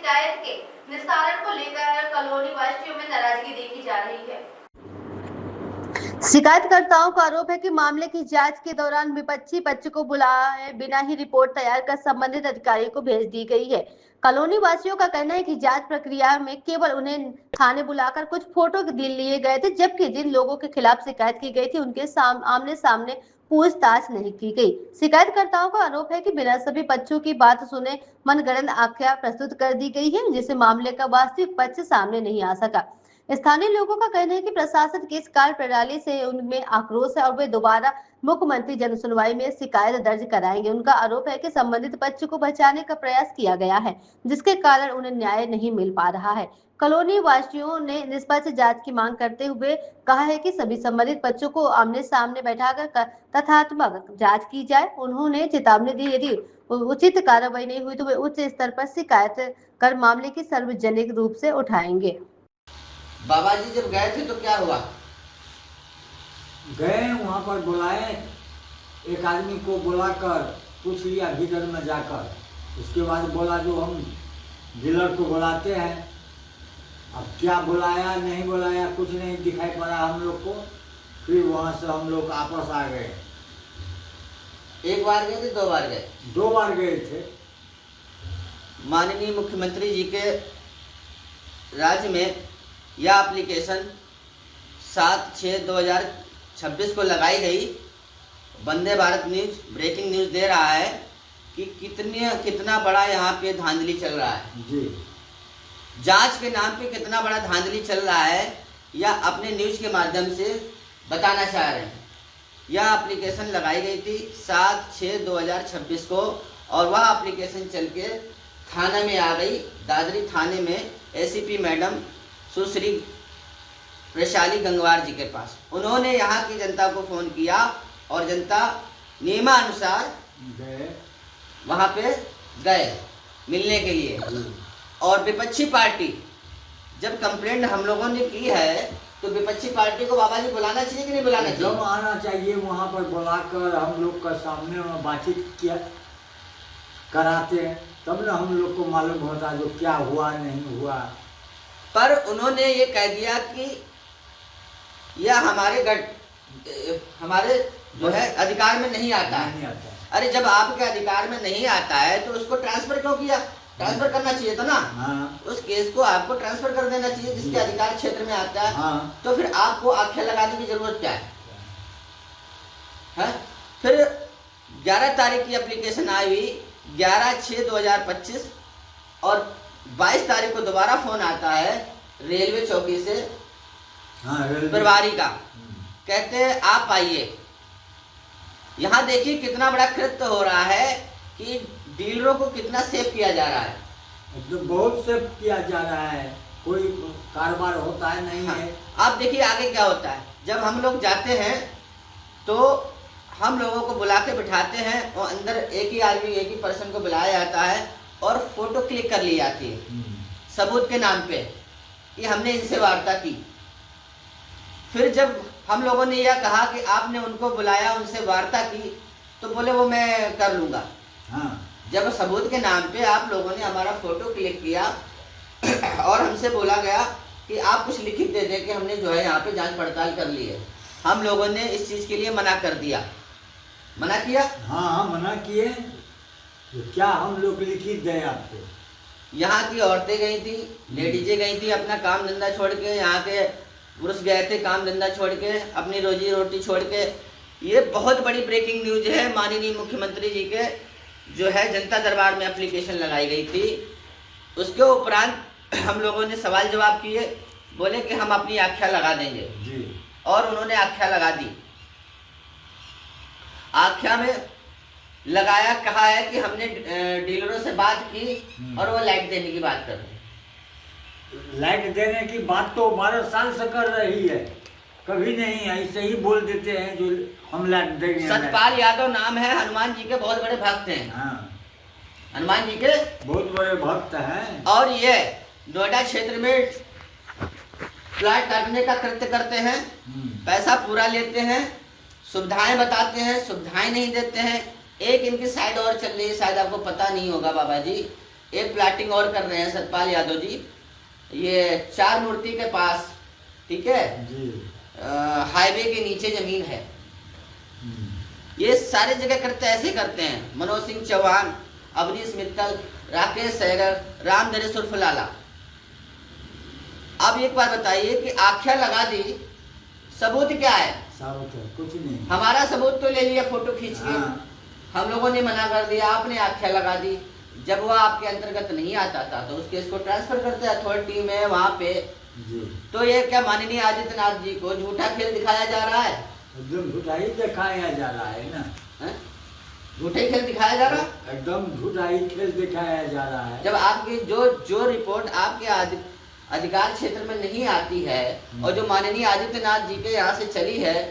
शिकायत के निस्तारण को लेकर कॉलोनी वासियों में नाराजगी देखी जा रही है। शिकायतकर्ताओं का आरोप है कि मामले की जांच के दौरान विपक्षी पक्ष को बुलाए बिना ही रिपोर्ट तैयार कर संबंधित अधिकारी को भेज दी गई है। कॉलोनी वासियों का कहना है कि जांच प्रक्रिया में केवल उन्हें थाने बुलाकर कुछ फोटो लिए गए थे, जबकि जिन लोगों के खिलाफ शिकायत की गई थी उनके आमने सामने पूछताछ नहीं की गई। शिकायतकर्ताओं का आरोप है कि बिना सभी पक्षों की बात सुने मनगढ़ंत आख्या प्रस्तुत कर दी गई है, जिससे मामले का वास्तविक पक्ष सामने नहीं आ सका। स्थानीय लोगों का कहना है कि प्रशासन की इस कार्य प्रणाली से उनमें आक्रोश है और वे दोबारा मुख्यमंत्री जन सुनवाई में शिकायत दर्ज कराएंगे। उनका आरोप है कि संबंधित पक्ष को बचाने का प्रयास किया गया है, जिसके कारण उन्हें न्याय नहीं मिल पा रहा है। कॉलोनी वासियों ने निष्पक्ष जांच की मांग करते हुए कहा है कि सभी संबंधित पक्षों को आमने सामने बैठाकर तथ्यात्मक जांच की जाए। उन्होंने चेतावनी दी, यदि उचित कार्रवाई नहीं हुई तो वे उच्च स्तर पर शिकायत कर मामले की सार्वजनिक रूप से उठाएंगे। बाबा जी जब गए थे तो क्या हुआ? गए वहाँ पर बुलाए, एक आदमी को बुलाकर पूछ लिया भीतर में जाकर। उसके बाद बोला जो हम डीलर को बुलाते हैं। अब क्या बुलाया नहीं बुलाया कुछ नहीं दिखाई पड़ा हम लोग को। फिर वहाँ से हम लोग वापस आ गए। एक बार गए थे, 2 बार गए? 2 बार गए थे। माननीय मुख्यमंत्री जी के राज्य में यह एप्लीकेशन 7/6/2026 को लगाई गई। Vande Bharat news breaking news दे रहा है कि कितना बड़ा यहाँ पे धांधली चल रहा है जी। जांच के नाम पे कितना बड़ा धांधली चल रहा है, या अपने न्यूज के माध्यम से बताना चाह रहे हैं। यह एप्लीकेशन लगाई गई थी 7/6/2026 को, और वह एप्लीकेशन चल के थाना में आ गई। दादरी थाने में एसीपी मैडम सुश्री वैशाली गंगवार जी के पास। उन्होंने यहाँ की जनता को फोन किया और जनता नियमानुसार वहाँ पे गए मिलने के लिए। और विपक्षी पार्टी जब कंप्लेंट हम लोगों ने की है तो विपक्षी पार्टी को बाबा जी बुलाना चाहिए कि नहीं बुलाना चाहिए? जब आना चाहिए वहाँ पर बुलाकर हम लोग का सामने में बातचीत किया कराते हैं, तब ना हम लोग को मालूम होता जो क्या हुआ नहीं हुआ। पर उन्होंने ये कह दिया कि यह हमारे जो है अधिकार में नहीं आता है। अरे जब आपके अधिकार में नहीं आता है तो उसको ट्रांसफर क्यों किया? ट्रांसफर करना चाहिए था ना। हाँ। उस केस को आपको ट्रांसफर कर देना चाहिए जिसके अधिकार क्षेत्र में आता है। हाँ। तो फिर आपको आख्या लगाने की जरूरत क्या है? फिर 11 तारीख की एप्लीकेशन आई हुई 11/6/2025 और 22 तारीख को दोबारा फोन आता है रेलवे चौकी से। हाँ, प्रभारी का कहते हैं आप आइए। यहाँ देखिए कितना बड़ा कृत्य हो रहा है कि डीलरों को कितना सेव किया जा रहा है। तो बहुत सेव किया जा रहा है, कोई कारोबार होता है नहीं है। आप देखिए आगे क्या होता है। जब हम लोग जाते हैं तो हम लोगों को बुला के बिठाते हैं और अंदर एक ही आदमी एक ही पर्सन को बुलाया जाता है और फोटो क्लिक कर ली जाती है सबूत के नाम पे कि हमने इनसे वार्ता की। फिर जब हम लोगों ने यह कहा कि आपने उनको बुलाया उनसे वार्ता की तो बोले वो मैं कर लूँगा। हाँ। जब सबूत के नाम पे आप लोगों ने हमारा फोटो क्लिक किया और हमसे बोला गया कि आप कुछ लिखित दे दें कि हमने जो है यहाँ पे जांच पड़ताल कर ली है, हम लोगों ने इस चीज़ के लिए मना कर दिया। मना किया? हाँ मना किए। तो क्या हम लोग लिखित दें आपको? यहाँ की औरतें गई थी, लेडीजें गई थी अपना काम धंधा छोड़ के, यहाँ के पुरुष गए थे काम धंधा छोड़ के, अपनी रोजी रोटी छोड़ के। ये बहुत बड़ी ब्रेकिंग न्यूज है। माननीय मुख्यमंत्री जी के जो है जनता दरबार में एप्लीकेशन लगाई गई थी। उसके उपरांत हम लोगों ने सवाल जवाब किए, बोले कि हम अपनी आख्या लगा देंगे जी। और उन्होंने आख्या लगा दी। आख्या में लगाया, कहा है कि हमने डीलरों से बात की और वो लाइट देने की बात कर रहे हैं। लाइट देने की बात तो 12 साल से कर रही है, कभी नहीं ऐसे ही बोल देते हैं जो हम लाइट देंगे। सतपाल यादव नाम है, हनुमान जी के बहुत बड़े भक्त हैं। हाँ। हनुमान जी के बहुत बड़े भक्त हैं। और ये नोएडा क्षेत्र में फ्लैट काटने का कृत्य करते हैं, पैसा पूरा लेते हैं, सुविधाएं बताते हैं, सुविधाएं नहीं देते हैं। एक इनकी साइड और चल रही है, शायद आपको पता नहीं होगा बाबा जी, एक प्लाटिंग और कर रहे हैं सतपाल यादव जी, ये 4 मूर्ति के पास, ठीक है, जी। हाईवे के नीचे जमीन है। ये सारे जगह करते ऐसे करते हैं। मनोज सिंह चौहान, अवनीश मित्तल, राकेश सहगल, राम नरेश उर्फ लाला। अब एक बार बताइए कि आख्या लगा दी, सबूत क्या है? सबूत कुछ नहीं। हमारा सबूत तो ले लिया फोटो खींच के, हाँ। हम लोगों ने मना कर दिया, आपने आख्या लगा दी। जब वह आपके अंतर्गत नहीं आता था तो उस केस को ट्रांसफर करते अथॉरिटी में वहां पे। जी। तो ये क्या माननीय आदित्यनाथ जी को झूठा खेल दिखाया जा रहा है? एकदम झूठा ही दिखाया जा रहा है ना। हैं? झूठा ही खेल दिखाया जा रहा है? एकदम झूठा ही खेल दिखाया जा रहा है। जब आपकी जो रिपोर्ट आपके अधिकार क्षेत्र में नहीं आती है और जो माननीय आदित्यनाथ जी के यहाँ से चली है,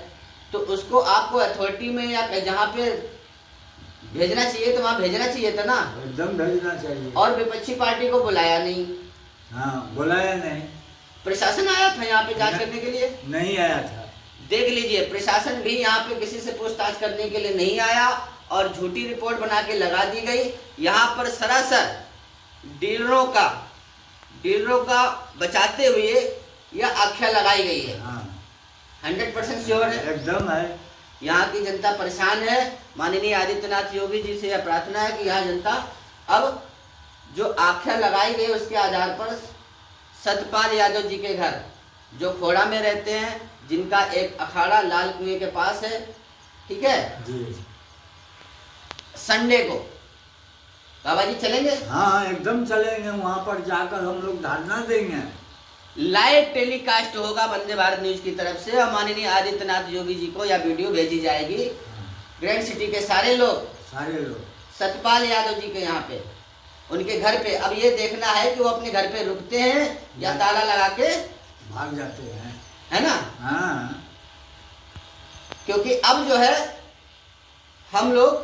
तो उसको आपको अथॉरिटी में या जहाँ पे भेजना चाहिए तो वहाँ भेजना चाहिए था ना। एकदम भेजना चाहिए। और विपक्षी पार्टी को बुलाया नहीं। हाँ, बुलाया नहीं। प्रशासन आया था यहाँ पे जांच करने के लिए? नहीं आया था। देख लीजिए, प्रशासन भी यहाँ पे किसी से पूछताछ करने के लिए नहीं आया और झूठी रिपोर्ट बना के लगा दी गई। यहाँ पर सरासर डीलरों का बचाते हुए यह आख्या लगाई गई है। हाँ, 100% श्योर है, एकदम है। यहाँ की जनता परेशान है। माननीय आदित्यनाथ योगी जी से यह प्रार्थना है कि यहाँ जनता अब जो आख्या लगाई गई उसके आधार पर सतपाल यादव जी के घर जो खोड़ा में रहते हैं, जिनका एक अखाड़ा लाल कुएं के पास है, ठीक है, जी। संडे को बाबा जी चलेंगे, हाँ, एकदम चलेंगे। वहाँ पर जाकर हम लोग धरना देंगे। लाइव टेलीकास्ट होगा वंदे भारत न्यूज की तरफ से और माननीय आदित्यनाथ योगी जी को यह वीडियो भेजी जाएगी। ग्रैंड सिटी के सारे लोग सतपाल यादव जी के यहाँ पे, उनके घर पे अब ये देखना है कि वो अपने घर पे रुकते हैं या ताला लगा के भाग जाते हैं, है ना। हाँ। क्योंकि अब जो है हम लोग,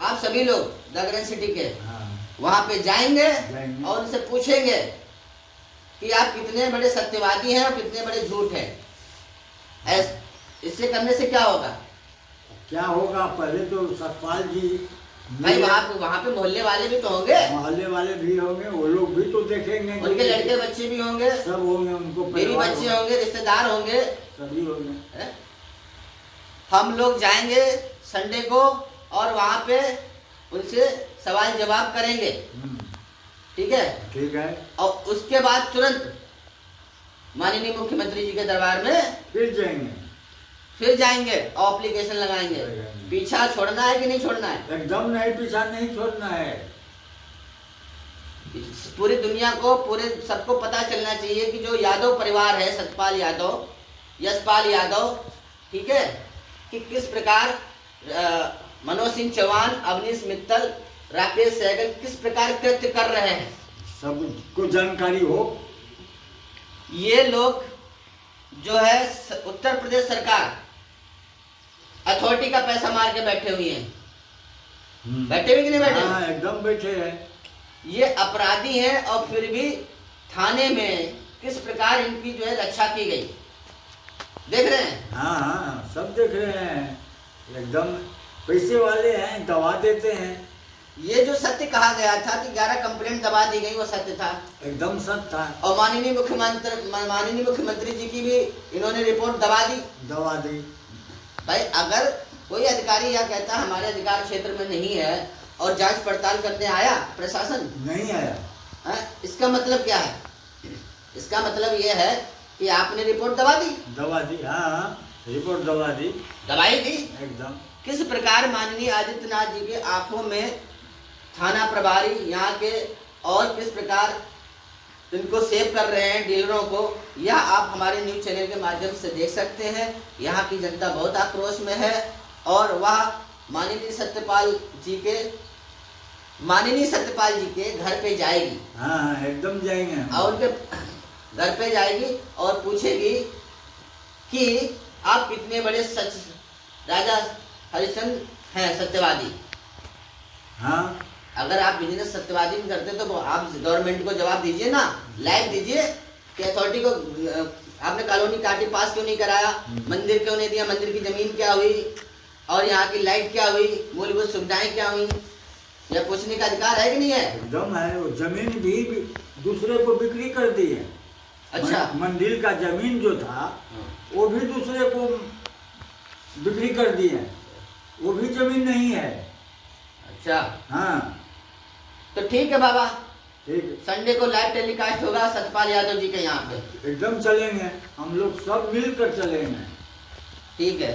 आप सभी लोग द ग्रैंड सिटी के हाँ। वहां पे जाएंगे जाएंगे। और उनसे पूछेंगे कि आप कितने बड़े सत्यवादी हैं और कितने बड़े झूठ हैं। इससे करने से क्या होगा? क्या होगा? पहले तो सतपाल जी भाई वहाँ पे मोहल्ले वाले भी तो होंगे, मोहल्ले वाले भी होंगे, वो लोग भी तो देखेंगे। उनके लड़के बच्चे भी होंगे, सब होंगे, उनको मेरी बच्चे होंगे, रिश्तेदार होंगे, सभी होंगे। हम लोग जाएंगे संडे को और वहां पे उनसे सवाल जवाब करेंगे, ठीक है। ठीक है। और उसके बाद तुरंत माननीय मुख्यमंत्री जी के दरबार में फिर जाएंगे और एप्लीकेशन लगाएंगे। पीछा छोड़ना है कि नहीं छोड़ना है? एकदम नहीं, पीछा नहीं छोड़ना है। पूरी दुनिया को, पूरे सबको पता चलना चाहिए कि जो यादव परिवार है, सतपाल यादव, यशपाल यादव, ठीक है, कि किस प्रकार मनोज सिंह चौहान, अवनीश मित्तल, राकेश सहगल किस प्रकार कृत्य कर रहे हैं, सबको जानकारी हो। ये लोग जो है उत्तर प्रदेश सरकार अथॉरिटी का पैसा मार के बैठे हुए हैं। बैठे हुए कि नहीं बैठे? हाँ, एकदम बैठे हैं। ये अपराधी हैं और फिर भी थाने में किस प्रकार इनकी जो है रक्षा की गई, देख रहे हैं। हाँ हाँ, सब देख रहे हैं। एकदम पैसे वाले हैं, दबा देते हैं। ये जो सत्य कहा गया था कि 11 कंप्लेंट दबा दी गई, वो सत्य था, एकदम सच था। और माननीय मुख्यमंत्री जी की भी इन्होंने रिपोर्ट दबा दी। भाई अगर कोई अधिकारी यह कहता हमारे अधिकार क्षेत्र में नहीं है और जांच पड़ताल करने आया प्रशासन, नहीं आया, इसका मतलब क्या है? इसका मतलब ये है कि आपने रिपोर्ट दबा दी। हाँ, रिपोर्ट दबाई दी एकदम। किस प्रकार माननीय आदित्यनाथ जी के आंखों में थाना प्रभारी यहाँ के और किस प्रकार इनको सेव कर रहे हैं डीलरों को, यह आप हमारे न्यूज चैनल के माध्यम से देख सकते हैं। यहाँ की जनता बहुत आक्रोश में है और वह माननीय सत्यपाल जी के घर पे जाएगी। हाँ, एकदम जाएंगे और उनके घर पे जाएगी और पूछेगी कि आप कितने बड़े राजा हरिश्चंद्र हैं, सत्यवादी। हाँ, अगर आप बिजनेस सत्यवादी में करते तो आप गवर्नमेंट को जवाब दीजिए ना, लाइव दीजिए कि अथॉरिटी को आपने कॉलोनी काटी पास क्यों नहीं कराया, मंदिर क्यों नहीं दिया, मंदिर की जमीन क्या हुई और यहाँ की लाइट क्या हुई, मूलभूत सुविधाएं क्या हुई, यह पूछने का अधिकार है कि नहीं है? एकदम है। वो जमीन भी दूसरे को बिक्री कर दी है। अच्छा। मंदिर का जमीन जो था वो भी दूसरे को बिक्री कर दी है, वो भी जमीन नहीं है। अच्छा, हाँ तो ठीक है बाबा, ठीक है, संडे को लाइव टेलीकास्ट होगा सतपाल यादव जी के यहाँ पे। एकदम चलेंगे, हम लोग सब मिलकर चलेंगे। ठीक है।